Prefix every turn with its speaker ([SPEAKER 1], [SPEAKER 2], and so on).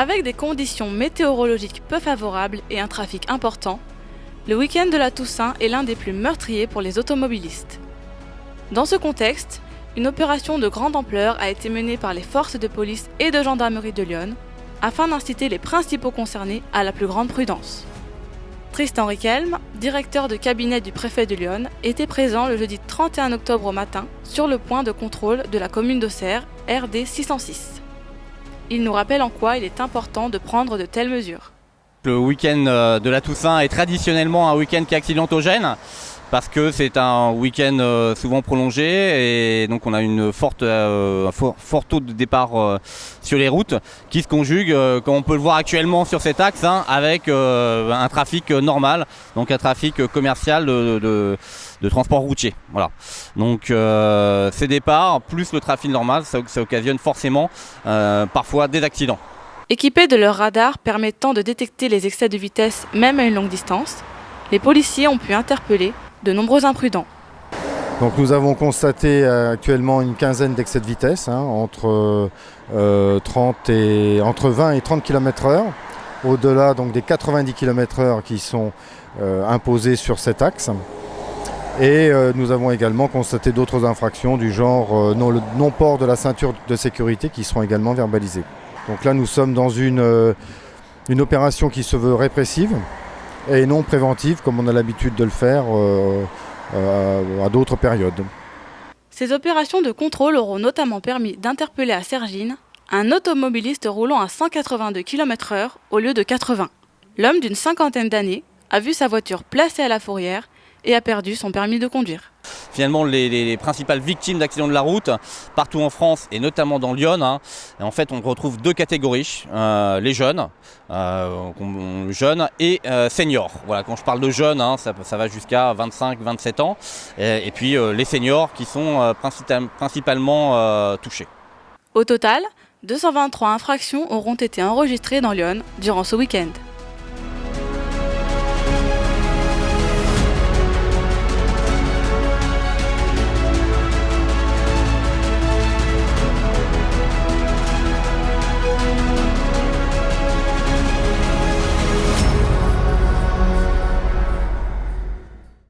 [SPEAKER 1] Avec des conditions météorologiques peu favorables et un trafic important, le week-end de la Toussaint est l'un des plus meurtriers pour les automobilistes. Dans ce contexte, une opération de grande ampleur a été menée par les forces de police et de gendarmerie de Lyon afin d'inciter les principaux concernés à la plus grande prudence. Tristan Riquelme, directeur de cabinet du préfet de Lyon, était présent le jeudi 31 octobre au matin sur le point de contrôle de la commune d'Auxerre, RD 606. Il nous rappelle en quoi il est important de prendre de telles mesures.
[SPEAKER 2] Le week-end de la Toussaint est traditionnellement un week-end qui est accidentogène parce que c'est un week-end souvent prolongé et donc on a un fort taux de départ sur les routes qui se conjugue, comme on peut le voir actuellement sur cet axe, avec un trafic normal, donc un trafic commercial de transport routier. Voilà. Donc ces départs plus le trafic normal, ça occasionne forcément parfois des accidents.
[SPEAKER 1] Équipés de leurs radars permettant de détecter les excès de vitesse même à une longue distance, les policiers ont pu interpeller de nombreux imprudents.
[SPEAKER 3] Donc nous avons constaté actuellement une quinzaine d'excès de vitesse, entre 20 et 30 km/h, au-delà donc des 90 km/h qui sont imposés sur cet axe. Et nous avons également constaté d'autres infractions du genre le non-port de la ceinture de sécurité qui seront également verbalisées. Donc là nous sommes dans une opération qui se veut répressive et non préventive comme on a l'habitude de le faire à d'autres périodes.
[SPEAKER 1] Ces opérations de contrôle auront notamment permis d'interpeller à Cergines un automobiliste roulant à 182 km/h au lieu de 80. L'homme d'une cinquantaine d'années a vu sa voiture placée à la fourrière et a perdu son permis de conduire.
[SPEAKER 2] Finalement, les principales victimes d'accidents de la route, partout en France et notamment dans Lyon, en fait, on retrouve deux catégories, les jeunes, et seniors. Voilà, quand je parle de jeunes, ça va jusqu'à 25-27 ans, et puis les seniors qui sont principalement touchés.
[SPEAKER 1] Au total, 223 infractions auront été enregistrées dans Lyon durant ce week-end.